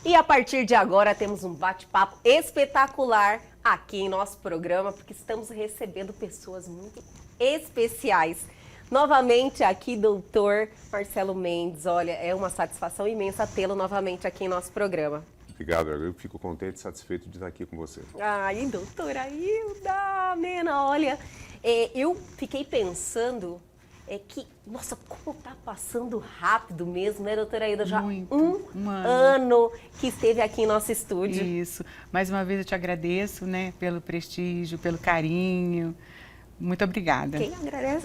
E a partir de agora temos um bate-papo espetacular aqui em nosso programa, porque estamos recebendo pessoas muito especiais. Novamente aqui, doutor Marcelo Mendes. Olha, é uma satisfação imensa tê-lo novamente aqui em nosso programa. Obrigado, eu fico contente e satisfeito de estar aqui com você. Ai, doutora Hilda Mena, olha, eu fiquei pensando que, nossa, como tá passando rápido mesmo, né, doutora Hilda? Já um ano que esteve aqui em nosso estúdio. Isso. Mais uma vez eu te agradeço, né, pelo prestígio, pelo carinho. Muito obrigada. Quem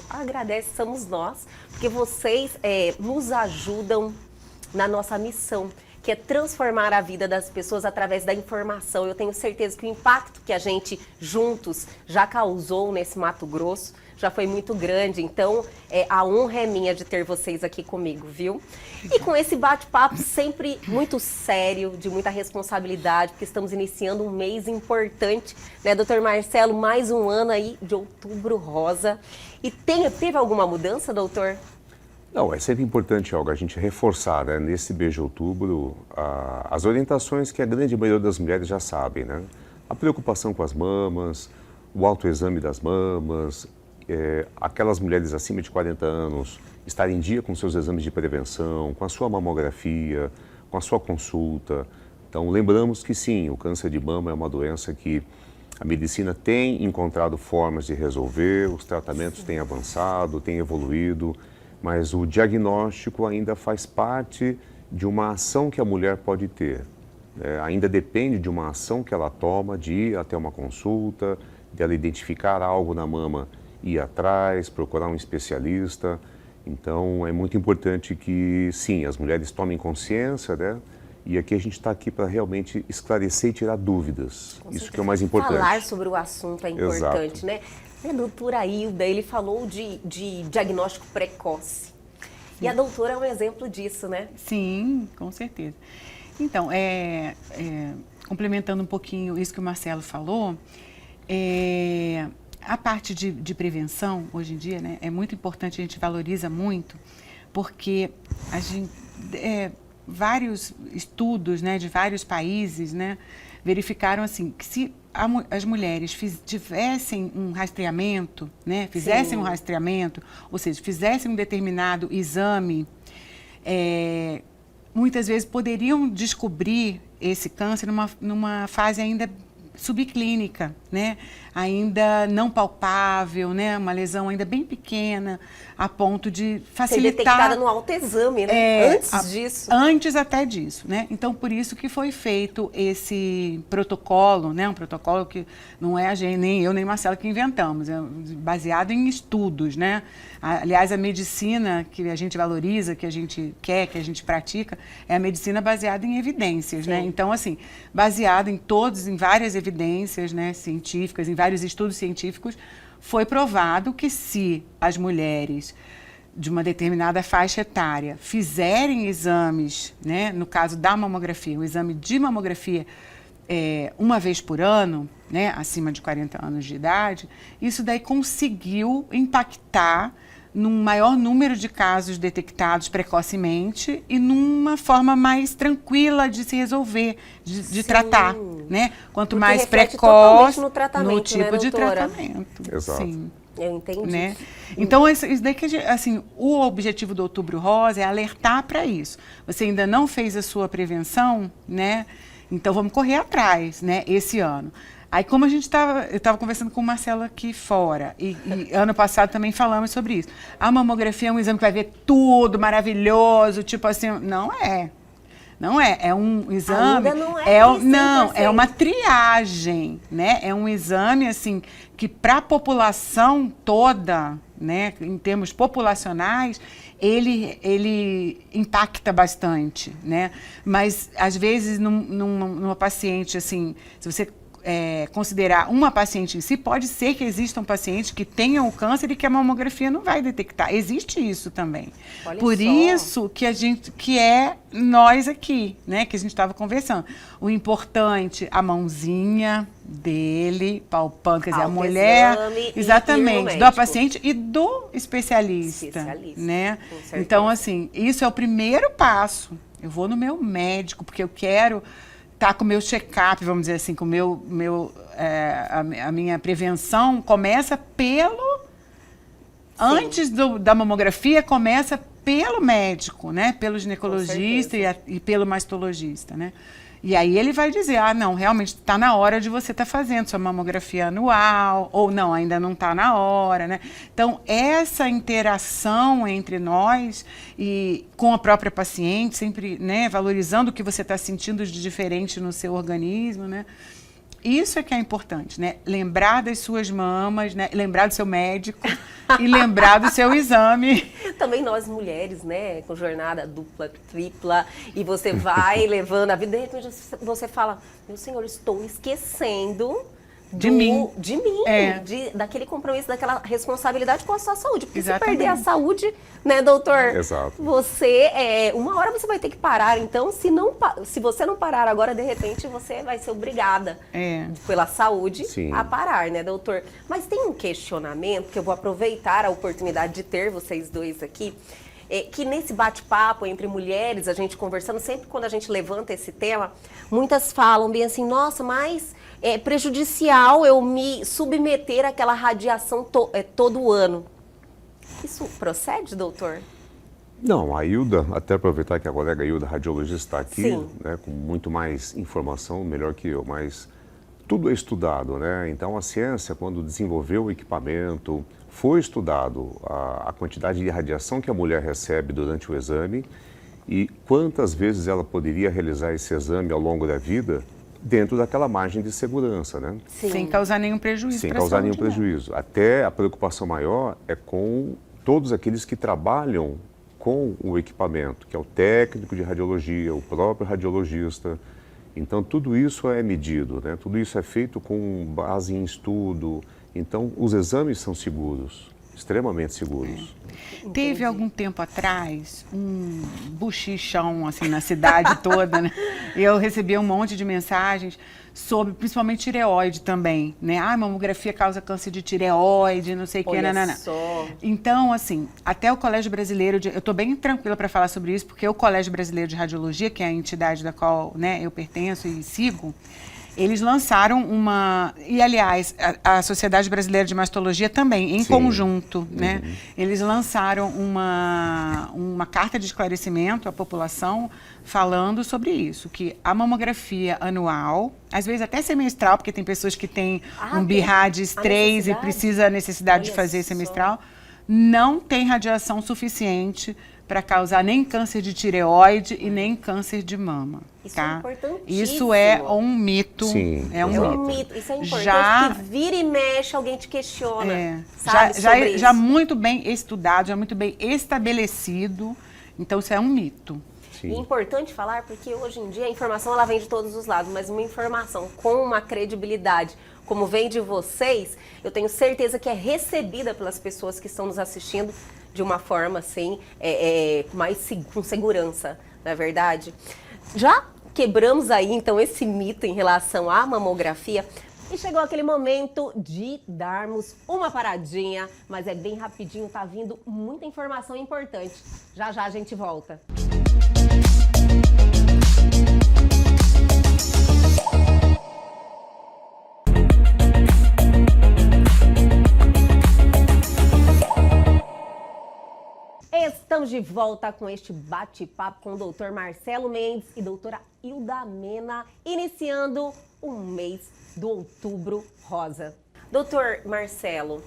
agradece somos nós, porque vocês nos ajudam na nossa missão, que é transformar a vida das pessoas através da informação. Eu tenho certeza que o impacto que a gente juntos já causou nesse Mato Grosso já foi muito grande. Então, a honra é minha de ter vocês aqui comigo, viu? E com esse bate-papo sempre muito sério, de muita responsabilidade, porque estamos iniciando um mês importante, né, doutor Marcelo? Mais um ano aí de Outubro Rosa. E teve alguma mudança, doutor? Não, é sempre importante, Olga, a gente reforçar, né, nesse mês de outubro as orientações que a grande maioria das mulheres já sabem, né? A preocupação com as mamas, o autoexame das mamas, aquelas mulheres acima de 40 anos estarem em dia com seus exames de prevenção, com a sua mamografia, com a sua consulta. Então, lembramos que sim, o câncer de mama é uma doença que a medicina tem encontrado formas de resolver, os tratamentos têm avançado, têm evoluído, mas o diagnóstico ainda faz parte de uma ação que a mulher pode ter. Ainda depende de uma ação que ela toma, de ir até uma consulta, de ela identificar algo na mama, ir atrás, procurar um especialista. Então, é muito importante que, sim, as mulheres tomem consciência, né? E aqui a gente está aqui para realmente esclarecer e tirar dúvidas. Isso que é o mais importante. Falar sobre o assunto é importante, Exato. né? A doutora Hilda, ele falou de diagnóstico precoce. Sim. E a doutora é um exemplo disso, né? Sim, com certeza. Então, complementando um pouquinho isso que o Marcelo falou, a parte de prevenção, hoje em dia, né, é muito importante, a gente valoriza muito, porque a gente, vários estudos, né, de vários países, né, verificaram assim, que se as mulheres tivessem um rastreamento, né, fizessem um rastreamento, ou seja, fizessem um determinado exame, muitas vezes poderiam descobrir esse câncer numa fase ainda subclínica, né? Ainda não palpável, né? Uma lesão ainda bem pequena, a ponto de facilitar... Ser detectada no autoexame, né? Antes disso. Antes até disso, né? Então, por isso que foi feito esse protocolo, né? Um protocolo que não é nem eu nem Marcelo que inventamos, é baseado em estudos, né? Aliás, a medicina que a gente valoriza, que a gente quer, que a gente pratica, é a medicina baseada em evidências, né? Então, assim, baseado em várias evidências, né, científicas, em vários estudos científicos, foi provado que se as mulheres de uma determinada faixa etária fizerem exames, né, no caso da mamografia, o exame de mamografia uma vez por ano, né, acima de 40 anos de idade, isso daí conseguiu impactar num maior número de casos detectados precocemente e numa forma mais tranquila de se resolver, de tratar, né? Quanto porque mais totalmente precoce no tratamento, no tipo, né, de doutora? tratamento. Exato. Sim. Eu entendi. Né? Então, isso daí que assim, o objetivo do Outubro Rosa é alertar para isso. Você ainda não fez a sua prevenção, né? Então vamos correr atrás, né? Esse ano. Aí, como eu estava conversando com o Marcelo aqui fora, e ano passado também falamos sobre isso. A mamografia é um exame que vai ver tudo maravilhoso, tipo assim, não é. Não é, é um exame... Ainda não é isso, não, é uma triagem, né? É um exame, assim, que para a população toda, né, em termos populacionais, ele impacta bastante, né? Mas, às vezes, numa paciente, assim, se você considerar uma paciente em si, pode ser que existam pacientes que tenham o câncer e que a mamografia não vai detectar. Existe isso também. Olha Por só. isso que é nós aqui, né, que a gente estava conversando. O importante, a mãozinha dele, palpando, quer dizer, a mulher, exatamente, do paciente e do especialista, né? Então, assim, isso é o primeiro passo. Eu vou no meu médico, porque eu quero estar com o meu check-up, vamos dizer assim, com a minha prevenção começa antes da mamografia, começa pelo médico, né? Pelo ginecologista e pelo mastologista, né? E aí ele vai dizer, não, realmente está na hora de você estar fazendo sua mamografia anual, ou não, ainda não está na hora, né? Então, essa interação entre nós e com a própria paciente, sempre, né, valorizando o que você está sentindo de diferente no seu organismo, né? Isso é que é importante, né? Lembrar das suas mamas, né? Lembrar do seu médico e lembrar do seu exame. Também nós mulheres, né? Com jornada dupla, tripla, e você vai levando a vida, de repente você fala, meu senhor, estou esquecendo de mim, daquele compromisso, daquela responsabilidade com a sua saúde. Porque Exatamente. se perder a saúde, né, doutor? Exato. Você, uma hora você vai ter que parar. Então, se você não parar agora, de repente, você vai ser obrigada, pela saúde, a parar, né, doutor? Mas tem um questionamento que eu vou aproveitar a oportunidade de ter vocês dois aqui, que nesse bate-papo entre mulheres, a gente conversando, sempre quando a gente levanta esse tema, muitas falam bem assim, nossa, mas é prejudicial eu me submeter àquela radiação todo ano. Isso procede, doutor? Não, a Hilda, até aproveitar que a colega Hilda, radiologista, está aqui, Sim, né, com muito mais informação, melhor que eu, mas tudo é estudado, né? Então a ciência, quando desenvolveu o equipamento, foi estudado a quantidade de radiação que a mulher recebe durante o exame e quantas vezes ela poderia realizar esse exame ao longo da vida dentro daquela margem de segurança, né? sim. Sem causar nenhum prejuízo. Sem causar nenhum prejuízo. Até a preocupação maior é com todos aqueles que trabalham com o equipamento, que é o técnico de radiologia, o próprio radiologista. Então, tudo isso é medido, né? Tudo isso é feito com base em estudo. Então, os exames são seguros, extremamente seguros. Teve algum tempo atrás um bochichão assim na cidade toda, né? Eu recebi um monte de mensagens sobre, principalmente tireoide também, né? Mamografia causa câncer de tireoide, não sei o que, nanana. Só. Então, assim, até o Colégio Brasileiro eu estou bem tranquila para falar sobre isso, porque o Colégio Brasileiro de Radiologia, que é a entidade da qual, né, eu pertenço e sigo, eles lançaram e aliás, a Sociedade Brasileira de Mastologia também, em conjunto, né? Eles lançaram uma carta de esclarecimento à população falando sobre isso, que a mamografia anual, às vezes até semestral, porque tem pessoas que têm um BIRADS 3 e precisa a necessidade de fazer semestral, não tem radiação suficiente para causar nem câncer de tireoide e nem câncer de mama. Isso tá? é importantíssimo. Isso é um mito. Sim, É um mito. Isso é importante, que vira e mexe, alguém te questiona, sabe, sobre isso. Já muito bem estudado, já muito bem estabelecido. Então, isso é um mito. E é importante falar porque hoje em dia a informação ela vem de todos os lados, mas uma informação com uma credibilidade, como vem de vocês, eu tenho certeza que é recebida pelas pessoas que estão nos assistindo de uma forma assim, com segurança, não é verdade? Já quebramos aí então esse mito em relação à mamografia e chegou aquele momento de darmos uma paradinha, mas é bem rapidinho, tá vindo muita informação importante. Já já a gente volta. Estamos de volta com este bate-papo com o doutor Marcelo Mendes e doutora Hilda Mena, iniciando o mês do Outubro Rosa. Doutor Marcelo,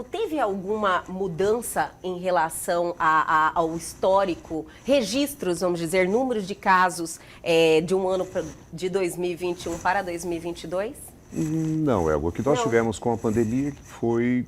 teve alguma mudança em relação ao histórico, registros, vamos dizer, números de casos de um ano de 2021 para 2022? Não, Elga. O que nós tivemos com a pandemia foi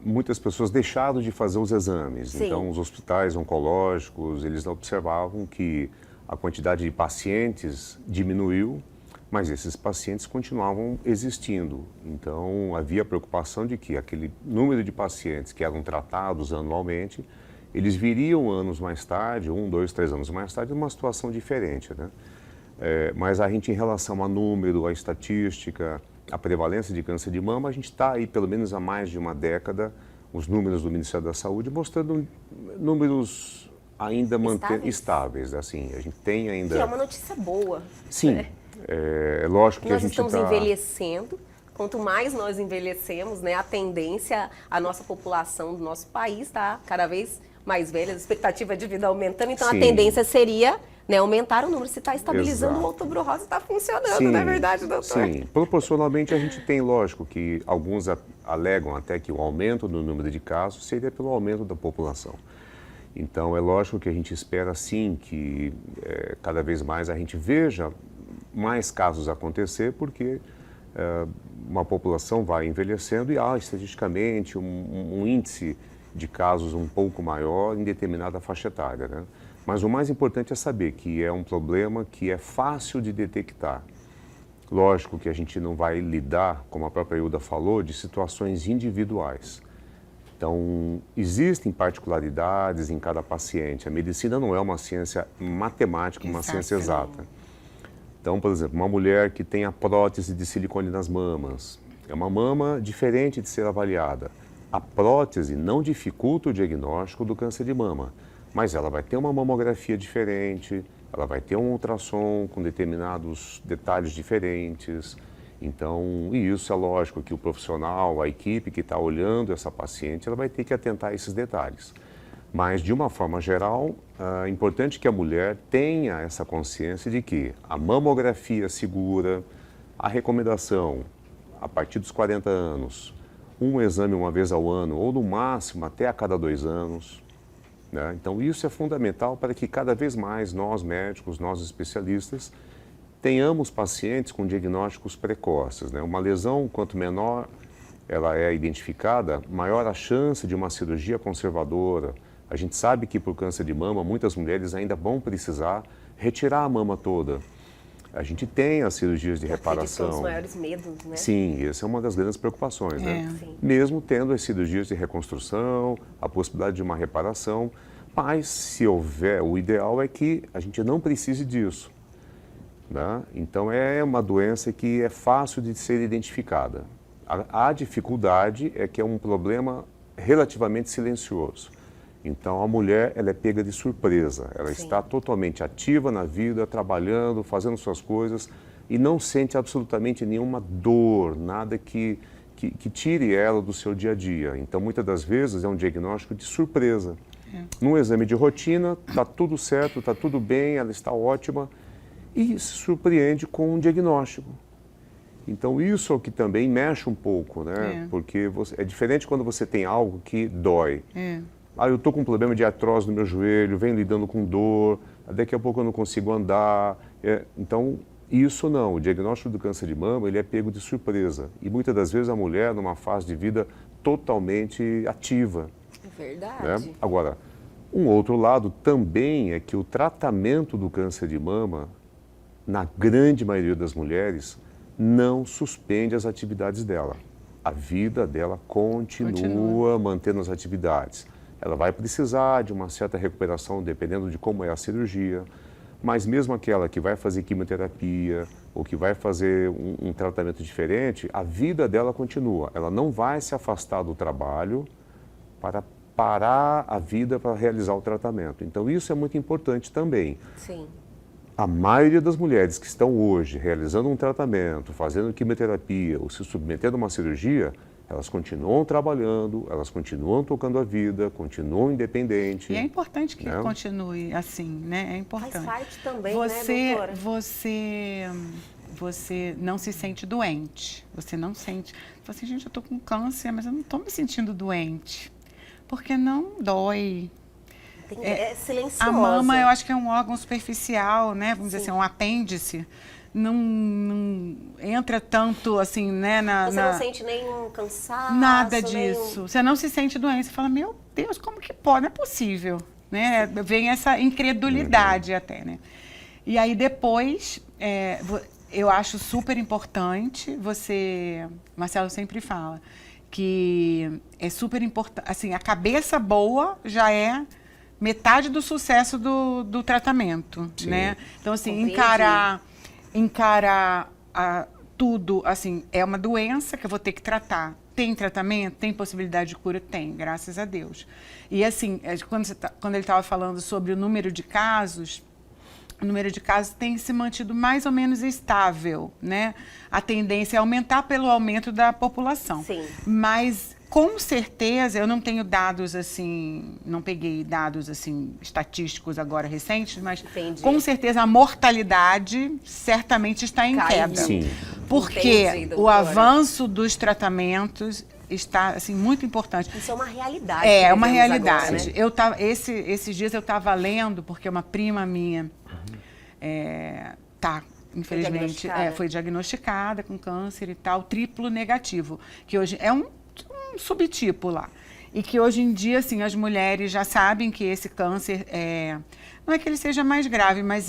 muitas pessoas deixaram de fazer os exames. Sim. Então, os hospitais oncológicos, eles observavam que a quantidade de pacientes diminuiu, mas esses pacientes continuavam existindo. Então, havia a preocupação de que aquele número de pacientes que eram tratados anualmente, eles viriam anos mais tarde, 1, 2, 3 anos mais tarde, numa situação diferente, né? Mas a gente, em relação a número, a estatística, a prevalência de câncer de mama, a gente está aí pelo menos há mais de uma década, os números do Ministério da Saúde, mostrando números ainda manter estáveis, assim, a gente tem ainda... Que é uma notícia boa. Sim, Né? é lógico que a Nós gente estamos tá... envelhecendo. Quanto mais nós envelhecemos, né, a tendência, a nossa população do nosso país está cada vez mais velha, a expectativa de vida aumentando, então Sim. a tendência seria, né, aumentar o número. Se está estabilizando, Exato. o Outubro Rosa está funcionando, Sim, não é verdade, doutor? Sim, proporcionalmente a gente tem, lógico, que alguns alegam até que o aumento do número de casos seria pelo aumento da população. Então, é lógico que a gente espera, sim, que cada vez mais a gente veja mais casos acontecer, porque uma população vai envelhecendo e há, estatisticamente, um índice de casos um pouco maior em determinada faixa etária, né? Mas o mais importante é saber que é um problema que é fácil de detectar. Lógico que a gente não vai lidar, como a própria Hilda falou, de situações individuais. Então, existem particularidades em cada paciente. A medicina não é uma ciência matemática, uma ciência exata. Então, por exemplo, uma mulher que tem a prótese de silicone nas mamas, é uma mama diferente de ser avaliada. A prótese não dificulta o diagnóstico do câncer de mama, mas ela vai ter uma mamografia diferente, ela vai ter um ultrassom com determinados detalhes diferentes. Então, e isso é lógico que o profissional, a equipe que está olhando essa paciente, ela vai ter que atentar a esses detalhes. Mas, de uma forma geral, é importante que a mulher tenha essa consciência de que a mamografia segura, a recomendação, a partir dos 40 anos, um exame uma vez ao ano, ou no máximo até a cada 2 anos. Né? Então, isso é fundamental para que cada vez mais nós médicos, nós especialistas, tenhamos pacientes com diagnósticos precoces. Né? Uma lesão, quanto menor ela é identificada, maior a chance de uma cirurgia conservadora. A gente sabe que por câncer de mama, muitas mulheres ainda vão precisar retirar a mama toda. A gente tem as cirurgias de reparação. São os maiores medos, né? Sim, essa é uma das grandes preocupações, né? Sim. Mesmo tendo as cirurgias de reconstrução, a possibilidade de uma reparação, mas se houver, o ideal é que a gente não precise disso. Né? Então é uma doença que é fácil de ser identificada. A dificuldade é que é um problema relativamente silencioso. Então a mulher ela é pega de surpresa, ela está totalmente ativa na vida, trabalhando, fazendo suas coisas e não sente absolutamente nenhuma dor, nada que tire ela do seu dia a dia. Então muitas das vezes é um diagnóstico de surpresa. Num exame de rotina, está tudo certo, está tudo bem, ela está ótima e se surpreende com um diagnóstico. Então isso é o que também mexe um pouco, né? Porque é diferente quando você tem algo que dói. Eu estou com um problema de artrose no meu joelho, venho lidando com dor, daqui a pouco eu não consigo andar. Então, isso não. O diagnóstico do câncer de mama, ele é pego de surpresa. E muitas das vezes a mulher numa fase de vida totalmente ativa. É verdade. Né? Agora, um outro lado também é que o tratamento do câncer de mama, na grande maioria das mulheres, não suspende as atividades dela. A vida dela continua mantendo as atividades. Ela vai precisar de uma certa recuperação, dependendo de como é a cirurgia, mas mesmo aquela que vai fazer quimioterapia ou que vai fazer um tratamento diferente, a vida dela continua. Ela não vai se afastar do trabalho para parar a vida para realizar o tratamento. Então, isso é muito importante também. Sim. A maioria das mulheres que estão hoje realizando um tratamento, fazendo quimioterapia ou se submetendo a uma cirurgia, elas continuam trabalhando, elas continuam tocando a vida, continuam independentes. E é importante que continue assim, né? É importante. Faz parte também, você, né, doutora? Você não se sente doente. Você não sente... Você assim, gente, eu tô com câncer, mas eu não tô me sentindo doente. Porque não dói. É silenciosa. A mama, eu acho que é um órgão superficial, né? Vamos dizer assim, um apêndice. Não entra tanto assim, né? Você não sente nenhum cansaço? Nada disso. Você não se sente doente. Você fala, meu Deus, como que pode? Não é possível. Né? Vem essa incredulidade até, né? E aí depois, eu acho super importante, Marcelo sempre fala, que é super importante, assim, a cabeça boa já é metade do sucesso do tratamento, né? Então, assim, encarar tudo, assim, é uma doença que eu vou ter que tratar. tem tratamento, tem possibilidade de cura? Tem, graças a Deus. E assim, quando ele estava falando sobre o número de casos tem se mantido mais ou menos estável, né? A tendência é aumentar pelo aumento da população. Sim. Mas, com certeza, eu não tenho dados assim, não peguei dados assim estatísticos agora recentes, mas Entendi. com certeza a mortalidade certamente está em Caiu. queda. Sim. Porque Entendi, o doutora. avanço dos tratamentos está assim muito importante. Isso é uma realidade. É que uma vivemos realidade. agora, né? Esses dias eu estava lendo, porque uma prima minha infelizmente, diagnosticada. foi diagnosticada com câncer e tal, triplo negativo, que hoje é um subtipo lá. E que hoje em dia, assim, as mulheres já sabem que esse câncer não é que ele seja mais grave, mas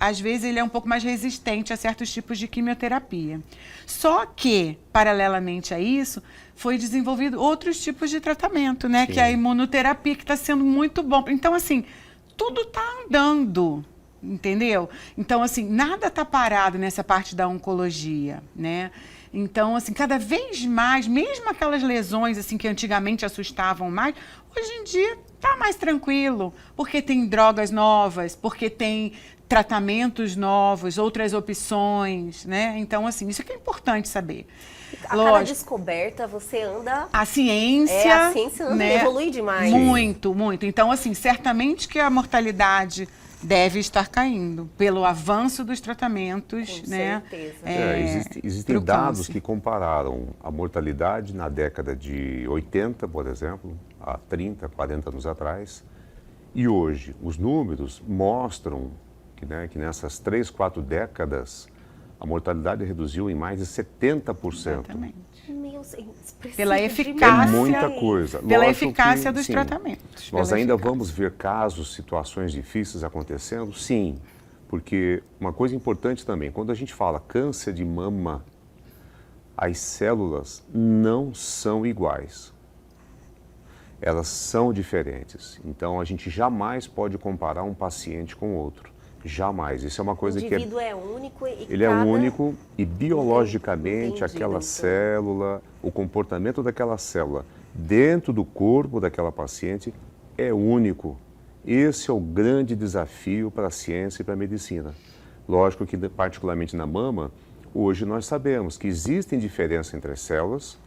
às vezes ele é um pouco mais resistente a certos tipos de quimioterapia. Só que, paralelamente a isso, foi desenvolvido outros tipos de tratamento, né? Sim. Que é a imunoterapia, que está sendo muito bom. Então, assim, tudo está andando, entendeu? Então, assim, nada está parado nessa parte da oncologia, né? Então, assim, cada vez mais, mesmo aquelas lesões assim que antigamente assustavam mais, hoje em dia está mais tranquilo, porque tem drogas novas, porque tem tratamentos novos, outras opções, né? Então, assim, isso que é importante saber. A cada descoberta, você anda... A ciência... a ciência anda, evolui demais. Muito, muito. Então, assim, certamente que a mortalidade deve estar caindo pelo avanço dos tratamentos, Com né? certeza. Existem dados que compararam a mortalidade na década de 80, por exemplo, há 30, 40 anos atrás, e hoje. Os números mostram que nessas 3, 4 décadas a mortalidade reduziu em mais de 70%. Exatamente. Meu, expressivo Pela É eficácia, muita coisa. pela Lógico eficácia que, dos sim, tratamentos. Nós pela ainda eficácia. vamos ver casos, situações difíceis acontecendo? Sim, porque uma coisa importante também, quando a gente fala câncer de mama, as células não são iguais. Elas são diferentes. Então, a gente jamais pode comparar um paciente com outro. Jamais. Isso é uma coisa O que indivíduo é único e ele é cada... único e biologicamente Entendi, aquela doutor. célula, o comportamento daquela célula dentro do corpo daquela paciente é único. Esse é o grande desafio para a ciência e para a medicina. Lógico que, particularmente na mama, hoje nós sabemos que existem diferenças entre as células,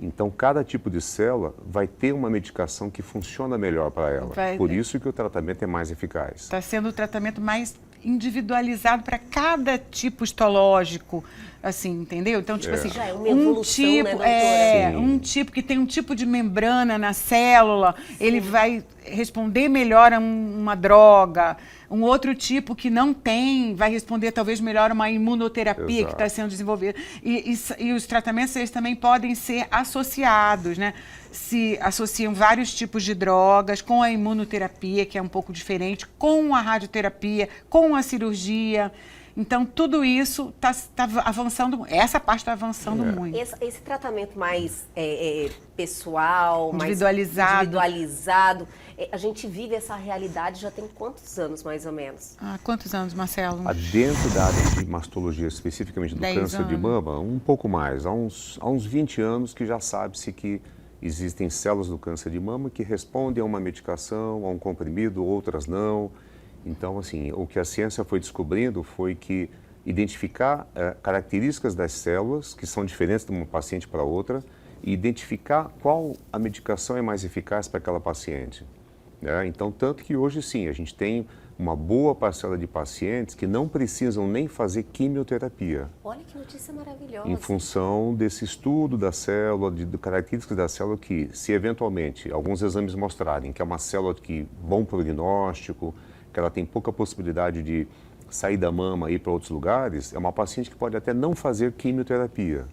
então cada tipo de célula vai ter uma medicação que funciona melhor para ela. Por isso que o tratamento é mais eficaz. Está sendo o tratamento mais individualizado para cada tipo histológico, assim, entendeu? Então, tipo assim, Já é uma evolução, né, doutora? Sim. um tipo que tem um tipo de membrana na célula, ele vai responder melhor a uma droga. Um outro tipo que não tem, vai responder talvez melhor a uma imunoterapia que está sendo desenvolvida. E os tratamentos, eles também podem ser associados, né? Se associam vários tipos de drogas com a imunoterapia, que é um pouco diferente, com a radioterapia, com a cirurgia. Então, tudo isso está avançando, essa parte está avançando muito. Esse tratamento mais pessoal, Individualizado. mais individualizado, a gente vive essa realidade já tem quantos anos, mais ou menos? Há quantos anos, Marcelo? Dentro da área de mastologia, especificamente do 10 câncer de anos. mama, um pouco mais. Há uns 20 anos que já sabe-se que existem células do câncer de mama que respondem a uma medicação, a um comprimido, outras não. Então, assim, o que a ciência foi descobrindo foi que identificar características das células, que são diferentes de uma paciente para outra, e identificar qual a medicação é mais eficaz para aquela paciente. Né? Então, tanto que hoje, sim, a gente tem uma boa parcela de pacientes que não precisam nem fazer quimioterapia. Olha que notícia maravilhosa. Em função desse estudo da célula, de características da célula que, se eventualmente alguns exames mostrarem que é uma célula que bom prognóstico, que ela tem pouca possibilidade de sair da mama e ir para outros lugares, é uma paciente que pode até não fazer quimioterapia.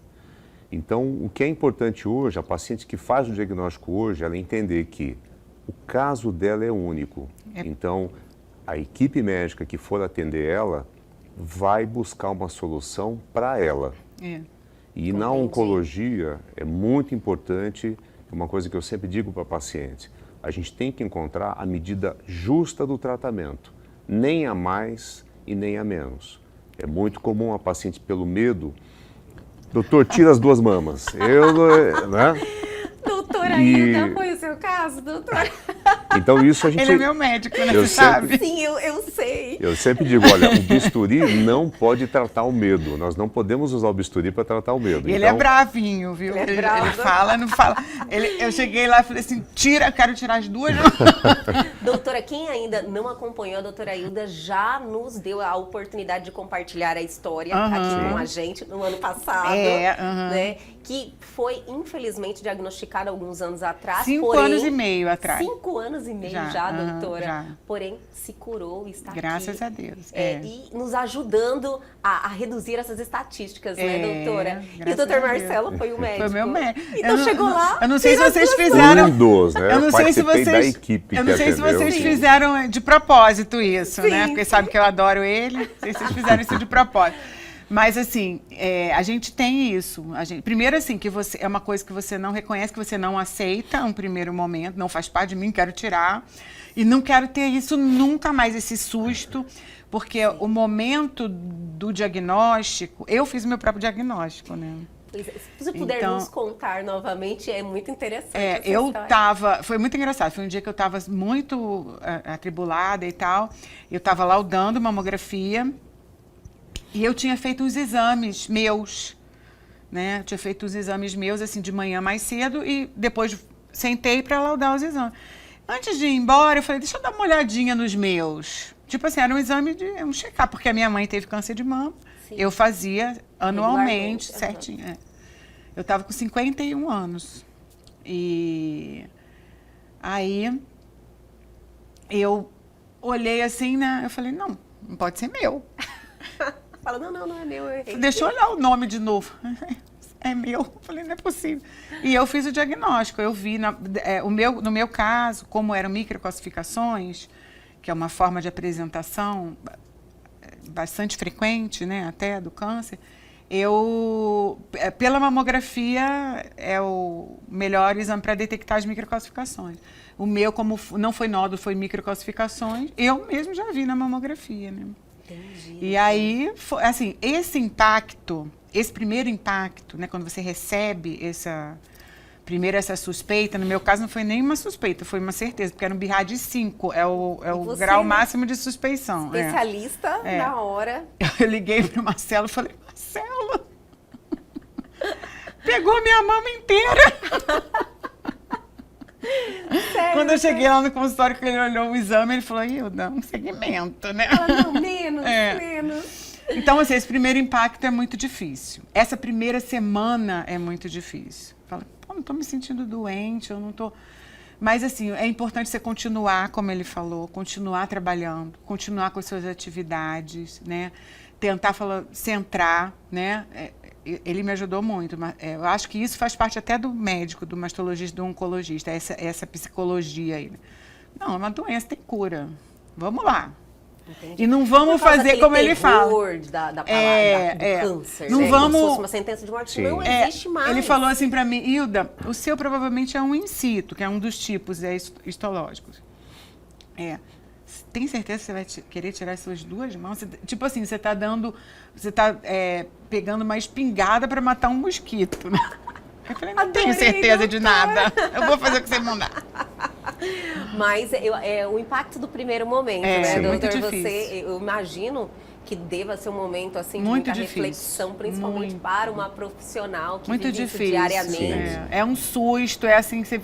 Então, o que é importante hoje, a paciente que faz o diagnóstico hoje, ela entender que o caso dela é único. Então, a equipe médica que for atender ela vai buscar uma solução para ela. E na oncologia é muito importante, uma coisa que eu sempre digo para a paciente, a gente tem que encontrar a medida justa do tratamento, nem a mais e nem a menos. É muito comum a paciente, pelo medo, doutor, tira as 2 mamas. Né? Doutora E- Hilda, foi o seu caso, doutora? Então isso a gente... Ele é meu médico, né? Eu Você sabe? Sim, eu sei. Eu sempre digo, olha, o bisturi não pode tratar o medo. Nós não podemos usar o bisturi para tratar o medo. E ele Então, é bravinho, viu? Ele é bravo. Ele fala, não fala. Eu cheguei lá e falei assim, quero tirar as 2. Doutora, quem ainda não acompanhou a doutora Hilda já nos deu a oportunidade de compartilhar a história aqui com a gente no ano passado, né? Que foi, infelizmente, diagnosticada alguns anos atrás. 5 porém, anos e meio atrás. 5 anos e meio já, doutora. Já. Porém, se curou, está Graças aqui. a Deus. E nos ajudando a reduzir essas estatísticas, né, doutora? E o graças doutor a Deus. Marcelo foi o médico. Foi meu médico. Então chegou lá. Eu não sei se fez as vocês 2 fizeram. Um dos, né? Eu não sei se participei da vocês. equipe Eu que não sei se atendeu. vocês Sim. fizeram de propósito isso, Sim, né? Porque sim. sabe que eu adoro ele. Não sei se vocês fizeram isso de propósito. Mas assim, a gente tem isso. Primeiro assim, que você é uma coisa que você não reconhece, que você não aceita um primeiro momento, não faz parte de mim, quero tirar. E não quero ter isso nunca mais, esse susto, porque o momento do diagnóstico, eu fiz o meu próprio diagnóstico, né? Se você puder Então- nos contar novamente, é muito interessante. essa Eu história. tava, foi muito engraçado, foi um dia que eu estava muito atribulada e tal, eu estava laudando mamografia e eu tinha feito uns exames meus, né? Eu tinha feito uns exames meus, assim, de manhã mais cedo e depois sentei para laudar os exames. Antes de ir embora, eu falei, deixa eu dar uma olhadinha nos meus. Tipo assim, era um exame um check-up, porque a minha mãe teve câncer de mama, Sim. eu fazia anualmente, Regularmente, aham. certinho. Eu estava com 51 anos. E aí eu olhei assim, né? Eu falei, não pode ser meu. Fala, não é meu, eu errei. Deixa eu olhar o nome de novo. É meu. Eu falei, não é possível. E eu fiz o diagnóstico. Eu vi, no meu caso, como eram microcalcificações, que é uma forma de apresentação bastante frequente, né, até do câncer, pela mamografia, é o melhor exame para detectar as microcalcificações. O meu, como não foi nódulo, foi microcalcificações, eu mesmo já vi na mamografia, né? Entendi. E aí, assim, esse primeiro impacto, né, quando você recebe essa suspeita, no meu caso não foi nem uma suspeita, foi uma certeza, porque era um BIRAD de 5, é o você, grau né? máximo de suspeição. Especialista na hora. Eu liguei para o Marcelo e falei, Marcelo, pegou minha mama inteira. Sério, Quando eu cheguei lá no consultório, que ele olhou o exame, ele falou, Hilda, um segmento, né? Fala, não, menos. Então, assim, esse primeiro impacto é muito difícil. Essa primeira semana é muito difícil. Fala, pô, não estou me sentindo doente, eu não estou... Mas, assim, é importante você continuar, como ele falou, continuar trabalhando, continuar com as suas atividades, né? Tentar centrar, né? Ele me ajudou muito. Eu acho que isso faz parte até do médico, do mastologista, do oncologista, essa psicologia aí. Não, é uma doença, tem cura. Vamos lá. Entendi. E não vamos fazer como ele fala. Da palavra do câncer, não né? vamos... Como se fosse uma sentença de morte. Sim. Não existe mais. Ele falou assim para mim, Hilda, o seu provavelmente é um in situ, que é um dos tipos histológicos. Tem certeza que você vai querer tirar as suas 2 mãos? Tipo assim, você está pegando uma espingarda para matar um mosquito, né? Eu falei, não tenho certeza de nada. Eu vou fazer o que você mandar. Mas o impacto do primeiro momento, né, Sim. doutor? Muito difícil. Eu imagino que deva ser um momento assim, de Muito muita difícil. reflexão, principalmente Muito. para uma profissional que Muito vive isso difícil. diariamente. É um susto, é assim que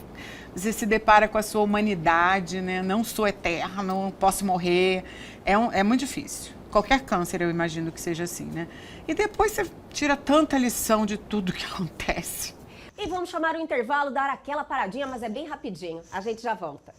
você se depara com a sua humanidade, né? Não sou eterno, não posso morrer. É muito difícil. Qualquer câncer, eu imagino que seja assim, né? E depois você tira tanta lição de tudo que acontece. E vamos chamar o intervalo, dar aquela paradinha, mas é bem rapidinho. A gente já volta.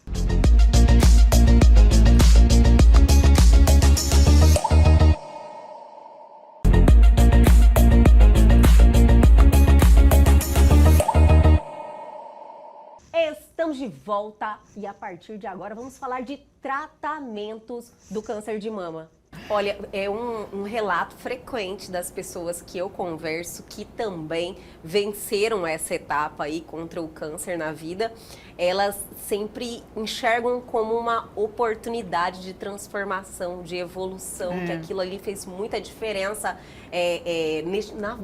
Estamos de volta e a partir de agora vamos falar de tratamentos do câncer de mama. Olha, é um relato frequente das pessoas que eu converso que também venceram essa etapa aí contra o câncer na vida. elas sempre enxergam como uma oportunidade de transformação, de evolução, que aquilo ali fez muita diferença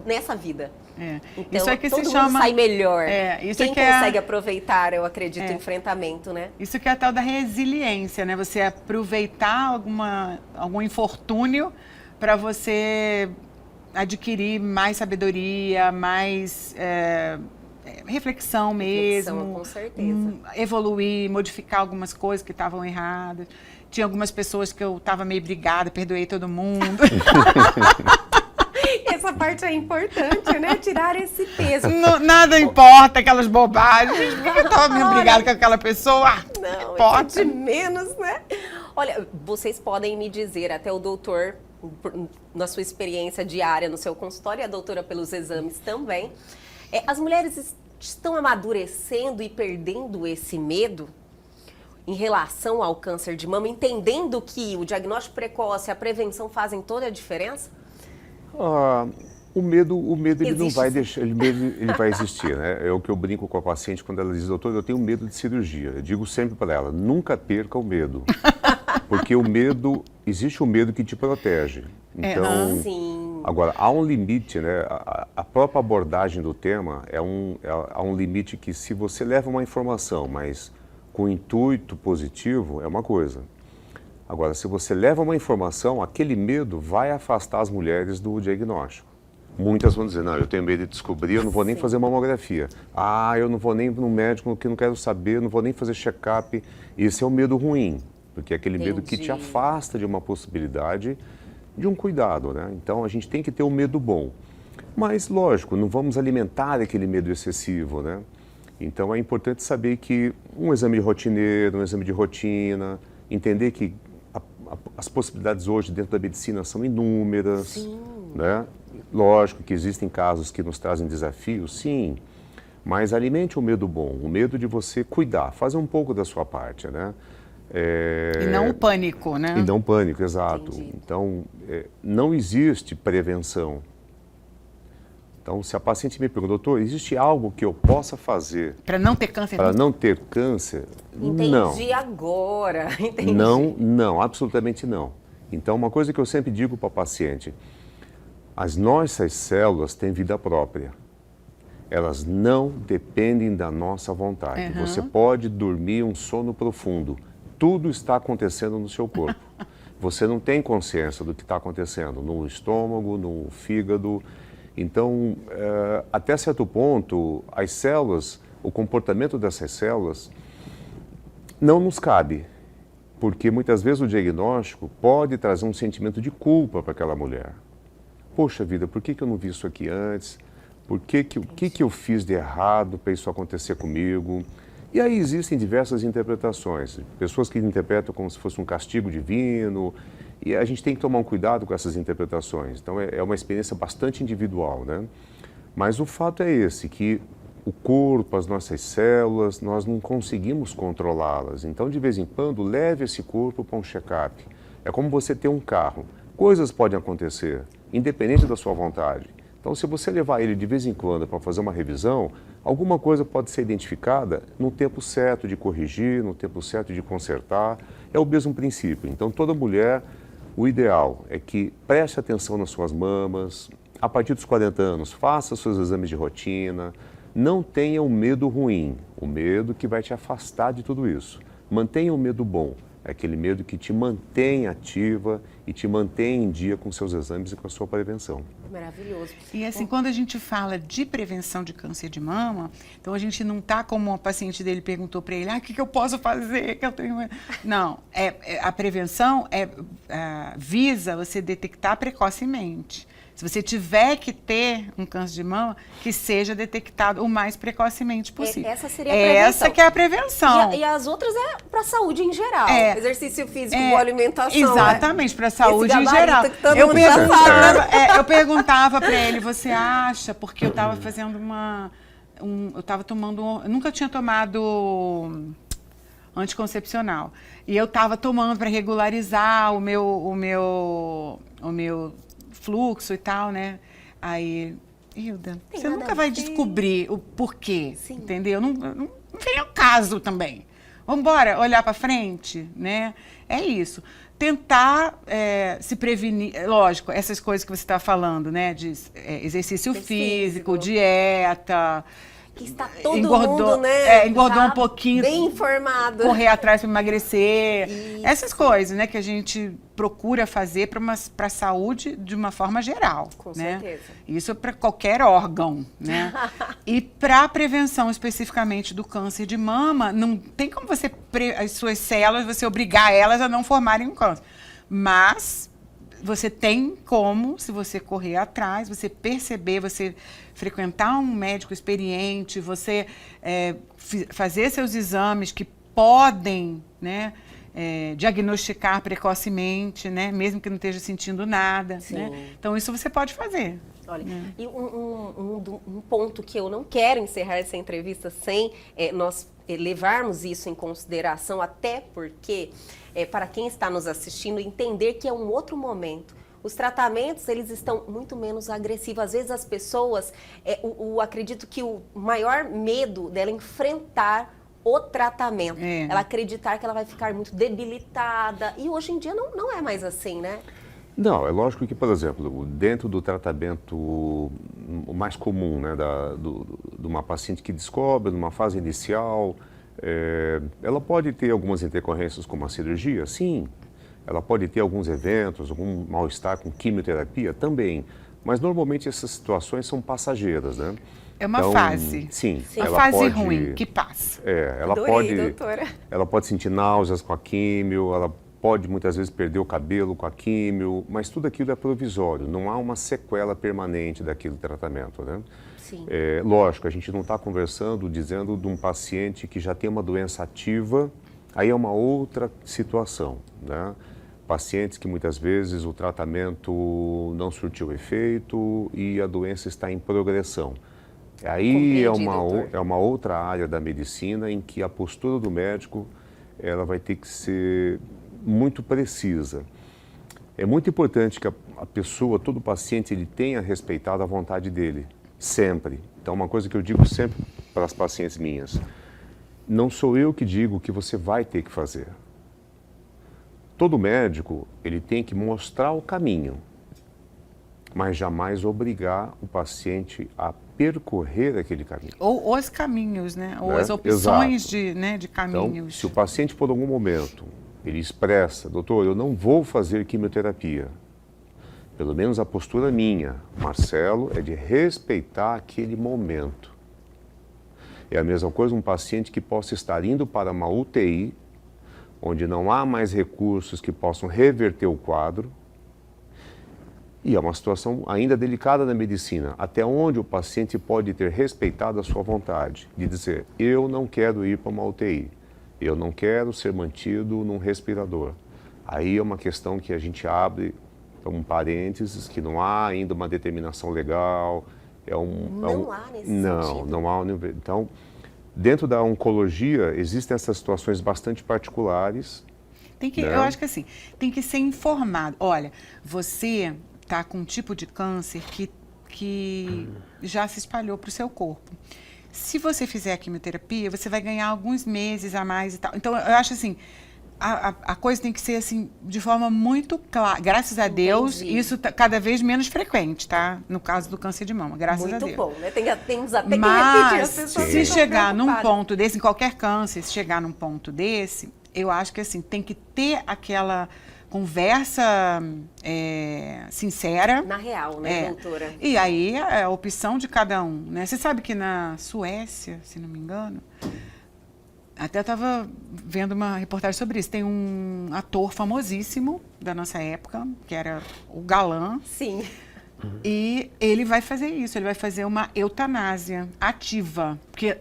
nessa vida. Então, isso é que todo se mundo chama... sai melhor. Isso Quem é que consegue aproveitar, eu acredito, o enfrentamento, né? Isso que é a tal da resiliência, né? Você aproveitar algum infortúnio para você adquirir mais sabedoria, mais reflexão mesmo. Com certeza. Evoluir, modificar algumas coisas que estavam erradas. Tinha algumas pessoas que eu estava meio brigada, perdoei todo mundo. Essa parte é importante, né? Tirar esse peso. Nada importa, aquelas bobagens. Eu estava meio brigada com aquela pessoa. Não, importa. É de menos, né? Olha, vocês podem me dizer, até o doutor, na sua experiência diária no seu consultório, e a doutora pelos exames também, as mulheres estão amadurecendo e perdendo esse medo em relação ao câncer de mama, entendendo que o diagnóstico precoce e a prevenção fazem toda a diferença? O medo ele Existe, não vai sim. deixar, ele vai existir, né? É o que eu brinco com a paciente quando ela diz, doutor, eu tenho medo de cirurgia. Eu digo sempre para ela, nunca perca o medo. Porque existe um medo que te protege. Então, Sim. agora, há um limite, né? A própria abordagem do tema há um limite que se você leva uma informação, mas com intuito positivo, é uma coisa. Agora, se você leva uma informação, aquele medo vai afastar as mulheres do diagnóstico. Muitas vão dizer, não, eu tenho medo de descobrir, eu não vou nem fazer mamografia. Eu não vou nem no médico, que eu não quero saber, eu não vou nem fazer check-up. Esse é o medo ruim, porque é aquele medo que te afasta de uma possibilidade de um cuidado, né? Então, a gente tem que ter um medo bom. Mas, lógico, não vamos alimentar aquele medo excessivo, né? Então, é importante saber que um exame rotineiro, um exame de rotina, entender que as possibilidades hoje dentro da medicina são inúmeras, Sim. né? Lógico que existem casos que nos trazem desafios, sim, mas alimente o medo bom, o medo de você cuidar, fazer um pouco da sua parte, né? E não o pânico, né? E não o pânico, exato. Entendi. Então, não existe prevenção. Então, se a paciente me pergunta, doutor, existe algo que eu possa fazer Para não ter câncer? para não ter câncer? Entendi Não. agora. Entendi. Não, absolutamente não. Então, uma coisa que eu sempre digo para a paciente, as nossas células têm vida própria. Elas não dependem da nossa vontade. Você pode dormir um sono profundo. Tudo está acontecendo no seu corpo. Você não tem consciência do que está acontecendo no estômago, no fígado. Então, até certo ponto, as células, o comportamento dessas células não nos cabe. Porque muitas vezes o diagnóstico pode trazer um sentimento de culpa para aquela mulher. Poxa vida, por que eu não vi isso aqui antes? O que eu fiz de errado para isso acontecer comigo? E aí existem diversas interpretações. Pessoas que interpretam como se fosse um castigo divino. E a gente tem que tomar um cuidado com essas interpretações. Então é uma experiência bastante individual, né? Mas o fato é esse, que o corpo, as nossas células, nós não conseguimos controlá-las. Então, de vez em quando, leve esse corpo para um check-up. É como você ter um carro. Coisas podem acontecer, independente da sua vontade. Então, se você levar ele de vez em quando para fazer uma revisão, alguma coisa pode ser identificada no tempo certo de corrigir, no tempo certo de consertar. É o mesmo princípio. Então, toda mulher, o ideal é que preste atenção nas suas mamas. A partir dos 40 anos, faça seus exames de rotina. Não tenha um medo ruim, o medo que vai te afastar de tudo isso. Mantenha o medo bom. É aquele medo que te mantém ativa e te mantém em dia com seus exames e com a sua prevenção. Maravilhoso. E assim, quando a gente fala de prevenção de câncer de mama, então a gente não está como a paciente dele perguntou para ele, o que eu posso fazer? Que eu tenho... Não, a prevenção visa você detectar precocemente. Se você tiver que ter um câncer de mama, que seja detectado o mais precocemente possível. Essa seria a prevenção. Essa que é a prevenção. E as outras é para a saúde em geral. Exercício físico, boa alimentação. Exatamente, para a saúde Esse em geral. que todo mundo já sabe, né? Eu perguntava para ele, você acha? Porque eu estava fazendo eu estava tomando... Eu nunca tinha tomado anticoncepcional. E eu estava tomando para regularizar o meu fluxo e tal, né? Aí, Hilda, você nunca vai descobrir o porquê, entendeu? Não vem ao caso. raso também. Vamos embora, olhar para frente, né? É isso. Tentar se prevenir, lógico, essas coisas que você está falando, né? De exercício físico, dieta. Que está todo engordou, mundo, né? Engordou um pouquinho. Bem informado. Correr atrás para emagrecer. Isso. Essas coisas, né? Que a gente procura fazer para a saúde de uma forma geral. Com né? certeza. Isso para qualquer órgão, né? E para a prevenção especificamente do câncer de mama, não tem como você, as suas células, você obrigar elas a não formarem um câncer. Mas você tem como, se você correr atrás, você perceber, você frequentar um médico experiente, você fazer seus exames que podem, né, diagnosticar precocemente, né, mesmo que não esteja sentindo nada. Né? Então, isso você pode fazer. Olha, e um ponto que eu não quero encerrar essa entrevista sem nós levarmos isso em consideração, até porque, para quem está nos assistindo, entender que é um outro momento. Os tratamentos, eles estão muito menos agressivos. Às vezes as pessoas, acredito que o maior medo dela enfrentar o tratamento, ela acreditar que ela vai ficar muito debilitada. E hoje em dia não é mais assim, né? Não, é lógico que, por exemplo, dentro do tratamento o mais comum, né, de uma paciente que descobre numa fase inicial, ela pode ter algumas intercorrências como a cirurgia? Sim. Ela pode ter alguns eventos, algum mal-estar com quimioterapia? Também. Mas normalmente essas situações são passageiras, né? É uma fase. Sim. A fase ruim que passa. Ela pode sentir náuseas com a quimio, ela pode muitas vezes perder o cabelo com a químio, mas tudo aquilo é provisório, não há uma sequela permanente daquele tratamento, né? Sim. Lógico, a gente não está dizendo de um paciente que já tem uma doença ativa, aí é uma outra situação, né? Pacientes que muitas vezes o tratamento não surtiu efeito e a doença está em progressão. Aí é uma outra área da medicina em que a postura do médico ela vai ter que ser muito precisa. É muito importante que a pessoa, todo paciente, ele tenha respeitado a vontade dele, sempre. Então, uma coisa que eu digo sempre para as pacientes minhas, não sou eu que digo o que você vai ter que fazer. Todo médico, ele tem que mostrar o caminho, mas jamais obrigar o paciente a percorrer aquele caminho. Ou os caminhos, né? Ou as opções de caminhos. Então, se o paciente, por algum momento, ele expressa, doutor, eu não vou fazer quimioterapia. Pelo menos a postura minha, Marcelo, é de respeitar aquele momento. É a mesma coisa um paciente que possa estar indo para uma UTI, onde não há mais recursos que possam reverter o quadro, e é uma situação ainda delicada na medicina, até onde o paciente pode ter respeitado a sua vontade, de dizer, eu não quero ir para uma UTI. Eu não quero ser mantido num respirador. Aí é uma questão que a gente abre um parênteses, que não há ainda uma determinação legal. Não há nesse sentido. Não há. Então, dentro da oncologia, existem essas situações bastante particulares. Né? Eu acho que assim, tem que ser informado. Olha, você está com um tipo de câncer que já se espalhou para o seu corpo. Se você fizer a quimioterapia, você vai ganhar alguns meses a mais e tal. Então, eu acho assim, a coisa tem que ser assim, de forma muito clara. Graças a Deus, isso tá cada vez menos frequente, tá? No caso do câncer de mama, graças a Deus. Muito bom, né? Temos até que repetir as pessoas. Se chegar num ponto desse, em qualquer câncer, se chegar num ponto desse, eu acho que assim, tem que ter aquela conversa sincera. Na real, né, doutora? E aí é a opção de cada um, né? Você sabe que na Suécia, se não me engano, até estava vendo uma reportagem sobre isso, tem um ator famosíssimo da nossa época, que era o galã. Sim. E ele vai fazer isso, ele vai fazer uma eutanásia ativa, porque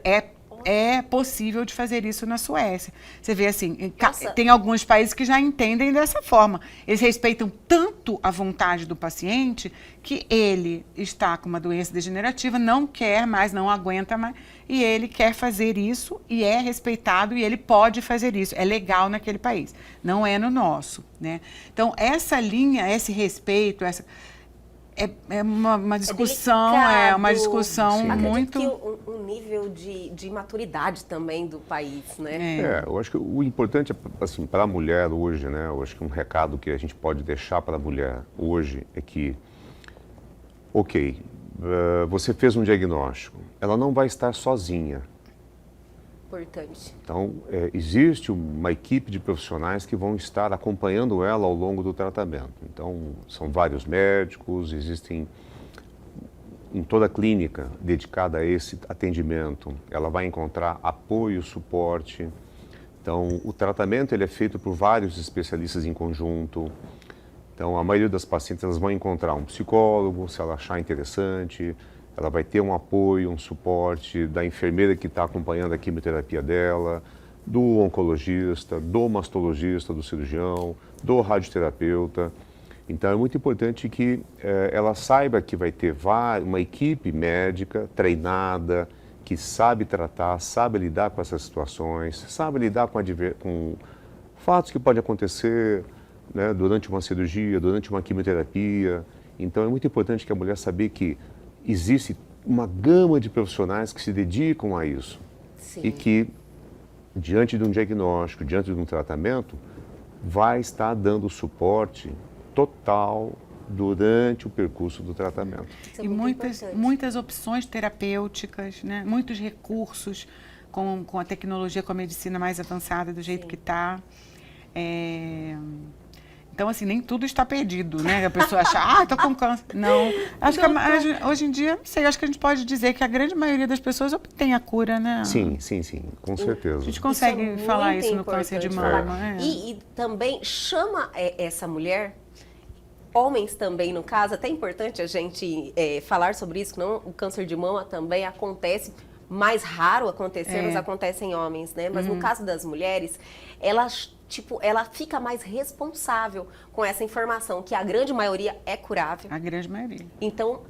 é possível de fazer isso na Suécia. Você vê assim, tem alguns países que já entendem dessa forma. Eles respeitam tanto a vontade do paciente que ele está com uma doença degenerativa, não quer mais, não aguenta mais, e ele quer fazer isso e é respeitado e ele pode fazer isso. É legal naquele país, não é no nosso, né? Então, essa linha, esse respeito, é uma discussão, delicado. uma discussão Sim. muito... Acredito que um nível de maturidade também do país, né? Eu acho que o importante, assim, para a mulher hoje, né? Eu acho que um recado que a gente pode deixar para a mulher hoje é que, ok, você fez um diagnóstico, ela não vai estar sozinha. Importante. Então, existe uma equipe de profissionais que vão estar acompanhando ela ao longo do tratamento. Então, são vários médicos, existem em toda a clínica dedicada a esse atendimento. Ela vai encontrar apoio, suporte. Então, o tratamento ele é feito por vários especialistas em conjunto. Então, a maioria das pacientes elas vão encontrar um psicólogo, se ela achar interessante. Ela vai ter um apoio, um suporte da enfermeira que está acompanhando a quimioterapia dela, do oncologista, do mastologista, do cirurgião, do radioterapeuta. Então é muito importante que ela saiba que vai ter uma equipe médica treinada, que sabe tratar, sabe lidar com essas situações, sabe lidar com fatos que podem acontecer, né, durante uma cirurgia, durante uma quimioterapia. Então é muito importante que a mulher saber que existe uma gama de profissionais que se dedicam a isso. Sim. E que, diante de um diagnóstico, diante de um tratamento, vai estar dando suporte total durante o percurso do tratamento. Isso é E muito importante. muitas opções terapêuticas, né? Muitos recursos com a tecnologia, com a medicina mais avançada do jeito que está. Então, assim, nem tudo está perdido, né? A pessoa acha, estou com câncer. Não. Acho que hoje em dia, não sei, acho que a gente pode dizer que a grande maioria das pessoas obtém a cura, né? Sim, com certeza. A gente consegue Isso é falar muito isso no câncer de importante mama. falar. E também chama essa mulher, homens também no caso, até é importante a gente falar sobre isso, que não, o câncer de mama também acontece, mais raro acontecer, mas acontece em homens, né? Mas no caso das mulheres, ela fica mais responsável com essa informação, que a grande maioria é curável. A grande maioria. Então,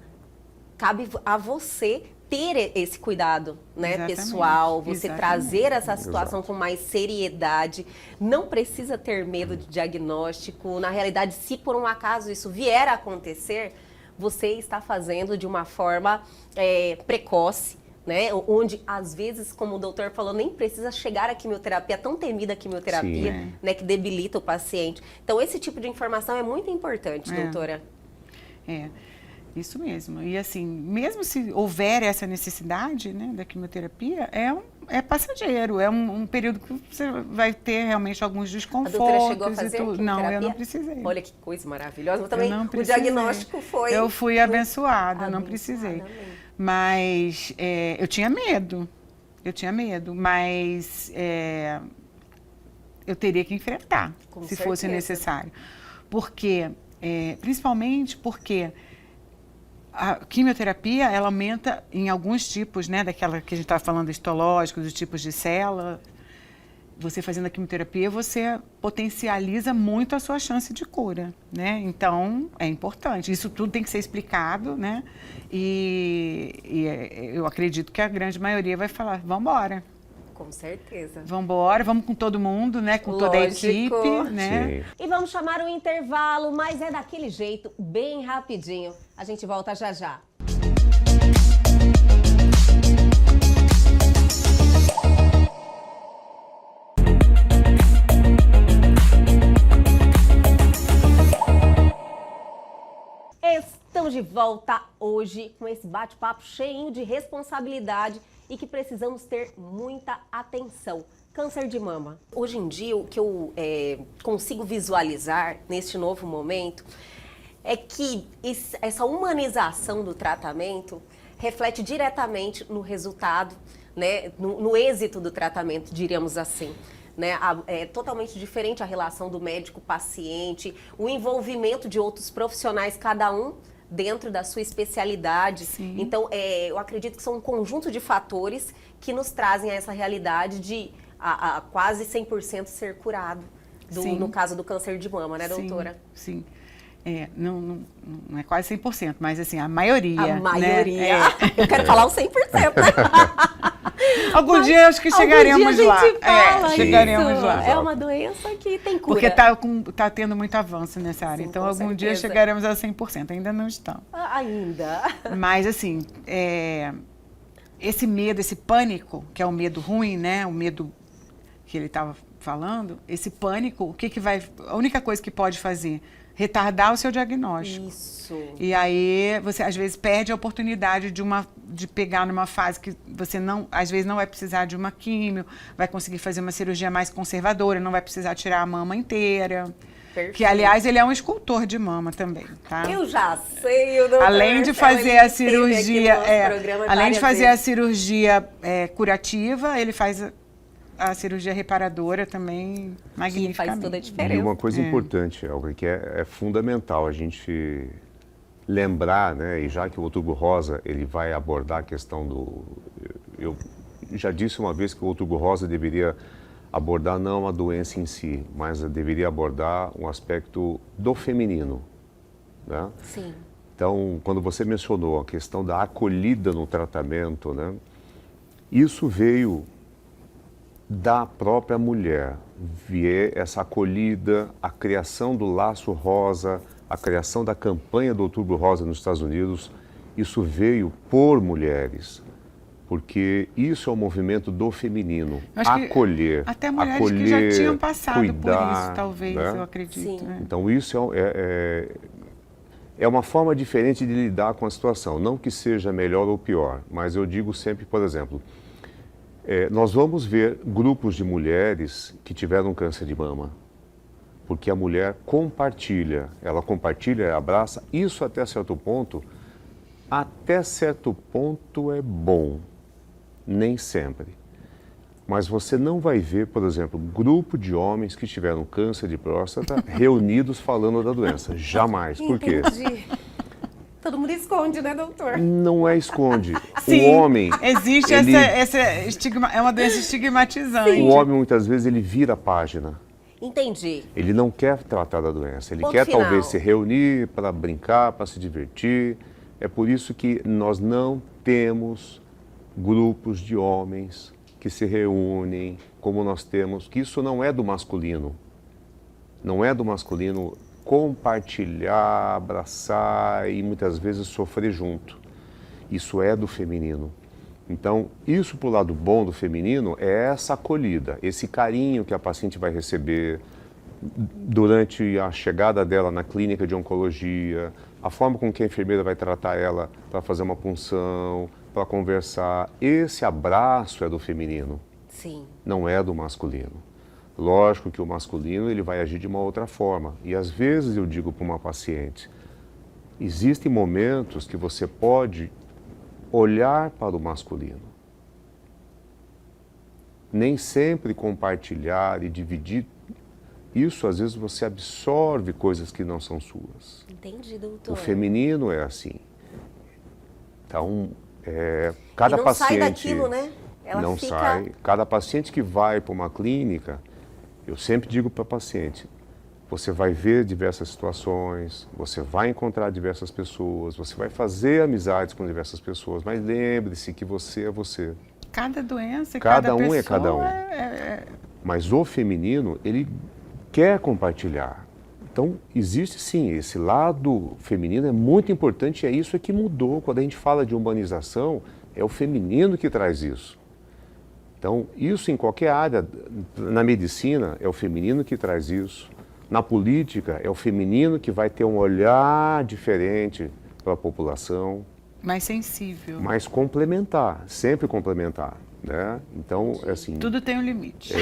cabe a você ter esse cuidado, né, Exatamente, pessoal, você exatamente. trazer essa situação com mais seriedade, não precisa ter medo de diagnóstico, na realidade, se por um acaso isso vier a acontecer, você está fazendo de uma forma precoce, né, onde às vezes, como o doutor falou, nem precisa chegar à quimioterapia, a tão temida quimioterapia, Sim. né, que debilita o paciente. Então, esse tipo de informação é muito importante, doutora. Isso mesmo. E assim, mesmo se houver essa necessidade, né, da quimioterapia, é passageiro, é um período que você vai ter realmente alguns desconfortos. A doutora chegou a fazer e tudo. quimioterapia? Não, eu não precisei. Olha que coisa maravilhosa. Mas também Eu não o precisei. diagnóstico foi... Eu fui abençoada, não precisei. Mas eu tinha medo. Mas eu teria que enfrentar, Com se certeza. fosse necessário. Porque, principalmente porque a quimioterapia, ela aumenta em alguns tipos, né, daquela que a gente está falando, histológico, dos tipos de célula. Você fazendo a quimioterapia, você potencializa muito a sua chance de cura, né? Então, é importante. Isso tudo tem que ser explicado, né? E eu acredito que a grande maioria vai falar, vamos embora. Com certeza. Vamos embora, vamos com todo mundo, né? Com toda a Lógico. equipe, né? Sim. E vamos chamar o intervalo, mas é daquele jeito, bem rapidinho. A gente volta já já. Estamos de volta hoje com esse bate-papo cheinho de responsabilidade e que precisamos ter muita atenção. Câncer de mama. Hoje em dia, o que eu consigo visualizar neste novo momento é que essa humanização do tratamento reflete diretamente no resultado, né, no êxito do tratamento, diríamos assim. Né, é totalmente diferente a relação do médico-paciente, o envolvimento de outros profissionais, cada um dentro da sua especialidade. Sim. Então, eu acredito que são um conjunto de fatores que nos trazem a essa realidade de a quase 100% ser curado, no caso do câncer de mama, né, doutora? Sim. Não é quase 100%, mas assim, a maioria. A maioria. Né? Eu quero falar o 100%. Algum dia acho que chegaremos algum dia lá. a gente fala chegaremos isso. lá. É uma doença que tem cura. Porque tá tendo muito avanço nessa área. Sim, então, com algum dia certeza. chegaremos a 100%. Ainda não estamos. Ainda. Mas, assim, esse medo, esse pânico, que é o medo ruim, né? O medo que ele estava falando, esse pânico, o que vai... A única coisa que pode fazer, retardar o seu diagnóstico. Isso. E aí, você, às vezes, perde a oportunidade de pegar numa fase que você às vezes não vai precisar de uma químio, vai conseguir fazer uma cirurgia mais conservadora, não vai precisar tirar a mama inteira. Perfeito. Que, aliás, ele é um escultor de mama também, tá? Eu já sei, o doutor Além de Marcelo, fazer ele a esteve cirurgia, aqui no nosso programa além de várias fazer a vezes. cirurgia curativa, ele faz a cirurgia reparadora também Que magnificamente. faz toda a E diferença. uma coisa importante, Elga, que é fundamental a gente lembrar, né, e já que o Outubro Rosa ele vai abordar a questão do... Eu já disse uma vez que o Outubro Rosa deveria abordar não a doença em si, mas deveria abordar um aspecto do feminino, né? Sim. Então, quando você mencionou a questão da acolhida no tratamento, né, isso veio da própria mulher, ver essa acolhida, a criação do Laço Rosa, a criação da campanha do Outubro Rosa nos Estados Unidos, isso veio por mulheres, porque isso é um movimento do feminino, Eu acho que acolher, até mulheres acolher, que já tinham passado cuidar, por isso, talvez, né? eu acredito. Sim. Né? Então isso é uma forma diferente de lidar com a situação, não que seja melhor ou pior, mas eu digo sempre, por exemplo, nós vamos ver grupos de mulheres que tiveram câncer de mama, porque a mulher compartilha, ela abraça, isso até certo ponto é bom, nem sempre. Mas você não vai ver, por exemplo, grupo de homens que tiveram câncer de próstata reunidos falando da doença, jamais. Por quê? Entendi. Todo mundo esconde, né, doutor? Não é esconde. Sim, O homem... existe ele- essa estigma, é uma doença estigmatizante. O homem, muitas vezes, ele vira a página. Entendi. Ele não quer tratar da doença. Ele Ponto quer, final. talvez, se reunir para brincar, para se divertir. É por isso que nós não temos grupos de homens que se reúnem, como nós temos, que isso não é do masculino. Não é do masculino compartilhar, abraçar e, muitas vezes, sofrer junto. Isso é do feminino. Então, isso para o lado bom do feminino é essa acolhida, esse carinho que a paciente vai receber durante a chegada dela na clínica de oncologia, a forma com que a enfermeira vai tratar ela para fazer uma punção, para conversar. Esse abraço é do feminino, Sim. não é do masculino. Lógico que o masculino ele vai agir de uma outra forma. E às vezes eu digo para uma paciente, existem momentos que você pode olhar para o masculino. Nem sempre compartilhar e dividir. Isso, às vezes, você absorve coisas que não são suas. Entendi, doutor. O feminino é assim. Então, cada e não paciente... sai daquilo, né? Ela não fica... sai. Cada paciente que vai para uma clínica, eu sempre digo para a paciente, você vai ver diversas situações, você vai encontrar diversas pessoas, você vai fazer amizades com diversas pessoas, mas lembre-se que você é você. Cada doença, Cada um pessoa é cada um. Mas o feminino, ele quer compartilhar. Então, existe sim, esse lado feminino é muito importante e é isso que mudou. Quando a gente fala de humanização, é o feminino que traz isso. Então, isso em qualquer área, na medicina, é o feminino que traz isso. Na política, é o feminino que vai ter um olhar diferente para a população. mais sensível. Mais complementar, sempre complementar, né? Então, assim... Tudo tem um limite.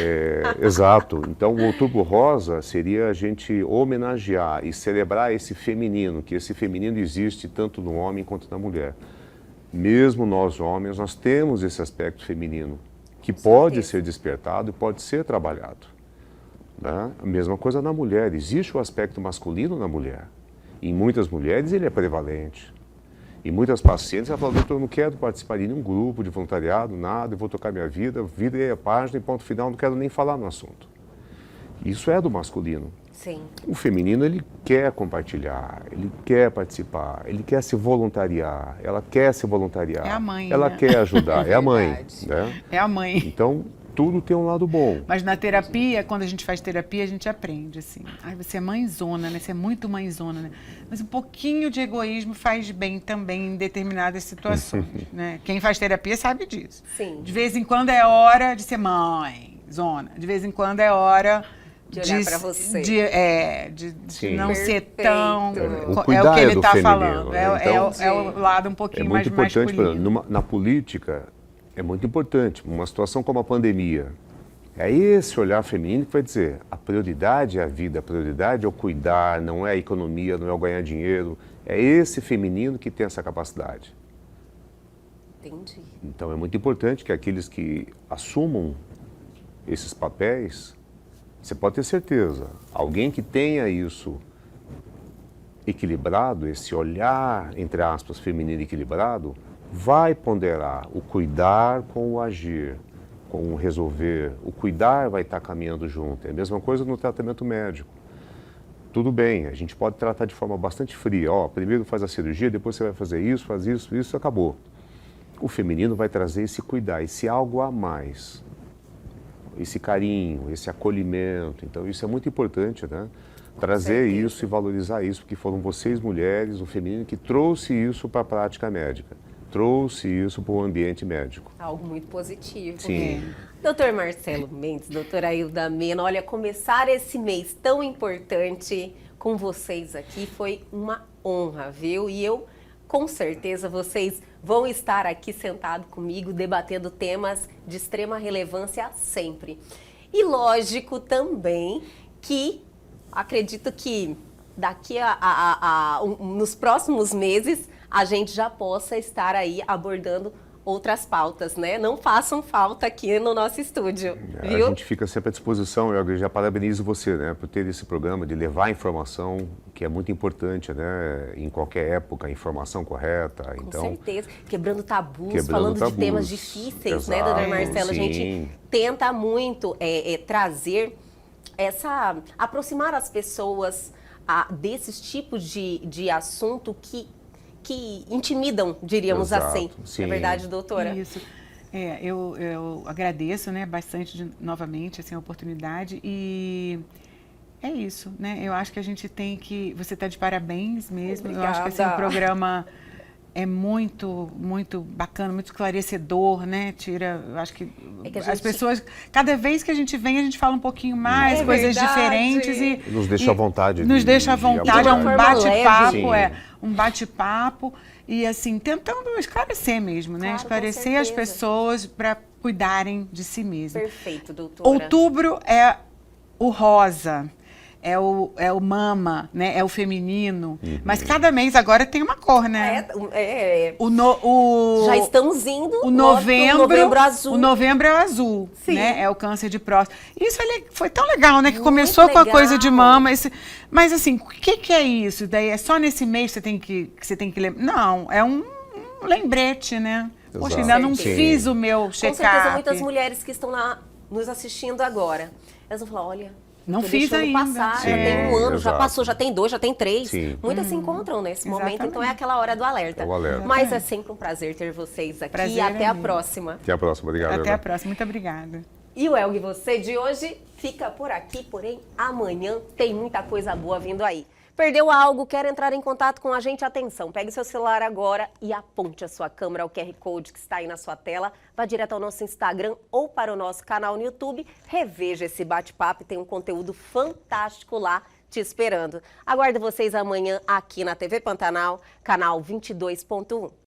Exato. Então, o Outubro Rosa seria a gente homenagear e celebrar esse feminino, que esse feminino existe tanto no homem quanto na mulher. Mesmo nós homens, nós temos esse aspecto feminino, que pode ser despertado e pode ser trabalhado. Né? A mesma coisa na mulher. Existe o aspecto masculino na mulher. Em muitas mulheres ele é prevalente. E muitas pacientes, ela fala, doutor, eu não quero participar de nenhum grupo de voluntariado, nada, eu vou tocar minha vida, virei a página e ponto final, não quero nem falar no assunto. Isso é do masculino. Sim. O feminino, ele quer compartilhar, ele quer participar, ele quer se voluntariar, ela quer se voluntariar. É a mãe, ela né? quer ajudar, é a mãe, Verdade. né? É a mãe. Então, tudo tem um lado bom. Mas na terapia, quando a gente faz terapia, a gente aprende, assim. Ai, você é mãezona, né? Você é muito mãezona, né? Mas um pouquinho de egoísmo faz bem também em determinadas situações, né? Quem faz terapia sabe disso. Sim. De vez em quando é hora de ser mãezona. De vez em quando é hora De olhar pra você. De Sim. não ser Perfeito. tão... O é cuidar o que é ele do está feminino, falando. né? É o lado um É pouquinho muito mais importante, masculino. na política, é muito importante. Uma situação como a pandemia, é esse olhar feminino que vai dizer, a prioridade é a vida, a prioridade é o cuidar, não é a economia, não é o ganhar dinheiro. É esse feminino que tem essa capacidade. Entendi. Então é muito importante que aqueles que assumam esses papéis, você pode ter certeza, alguém que tenha isso equilibrado, esse olhar, entre aspas, feminino equilibrado, vai ponderar o cuidar com o agir, com o resolver. O cuidar vai estar caminhando junto. É a mesma coisa no tratamento médico. Tudo bem, a gente pode tratar de forma bastante fria. Ó, primeiro faz a cirurgia, depois você vai fazer isso, faz isso, acabou. O feminino vai trazer esse cuidar, esse algo a mais. Esse carinho, esse acolhimento. Então isso é muito importante, né? Trazer isso e valorizar isso, porque foram vocês, mulheres, o feminino, que trouxe isso para a prática médica. Trouxe isso para o ambiente médico. Algo muito positivo. Sim. Doutor Marcelo Mendes, doutora Ailda Mena, olha, começar esse mês tão importante com vocês aqui foi uma honra, viu? E eu, com certeza, vocês vão estar aqui sentados comigo, debatendo temas de extrema relevância sempre. E lógico também que acredito que daqui nos próximos meses a gente já possa estar aí abordando outras pautas, né? Não façam falta aqui no nosso estúdio, viu? A gente fica sempre à disposição. Eu já parabenizo você, né, por ter esse programa de levar informação, que é muito importante, né, em qualquer época, a informação correta. Com Então, certeza. Quebrando tabus, quebrando falando tabus. de temas difíceis, né, Exato, doutor Marcelo? A sim. gente tenta muito trazer aproximar as pessoas desses tipos de assunto que intimidam, diríamos Exato, assim. sim. É verdade, doutora? Isso. Eu agradeço, né, bastante novamente assim, a oportunidade e é isso, né? Eu acho que a gente tem que... Você está de parabéns mesmo. Obrigada. Eu acho que assim, o programa é muito, muito bacana, muito esclarecedor, né? Eu acho que, as pessoas... Cada vez que a gente vem, a gente fala um pouquinho mais, coisas diferentes e... Nos deixa à vontade. Nos deixa à vontade, é um abordar. bate-papo, Leve. um bate-papo e assim, tentando esclarecer mesmo, né? Claro, com Esclarecer as certeza. pessoas para cuidarem de si mesmas. Perfeito, doutora. Outubro é o rosa, é o mama, né? É o feminino. Mas cada mês agora tem uma cor, né? Já estamos indo o novembro azul. O novembro é o azul, Sim. né? É o câncer de próstata. Isso foi tão legal, né? Que Muito começou com a legal. coisa de mama. Mas assim, o que é isso? Daí é só nesse mês que você tem que lembrar? Não, é um lembrete, né? Poxa, Exato. ainda não Sim. fiz o meu Com certeza, check-up. muitas mulheres que estão lá nos assistindo agora, elas vão falar, olha, Não tô fiz deixando ainda. passar, Sim, já tem um ano, já exato. passou, já tem 2, já tem 3. Sim. Muitas se encontram nesse momento, Exatamente. então é aquela hora do alerta. É o alerta. Mas é sempre um prazer ter vocês aqui Prazer e até é a meu. próxima. Até a próxima. Obrigado. Até Ana. a próxima. Muito obrigada. E o Elgue Você de hoje fica por aqui, porém amanhã tem muita coisa boa vindo aí. Perdeu algo, quer entrar em contato com a gente? Atenção, pegue seu celular agora e aponte a sua câmera ao QR Code que está aí na sua tela. Vá direto ao nosso Instagram ou para o nosso canal no YouTube. Reveja esse bate-papo, tem um conteúdo fantástico lá te esperando. Aguardo vocês amanhã aqui na TV Pantanal, canal 22.1.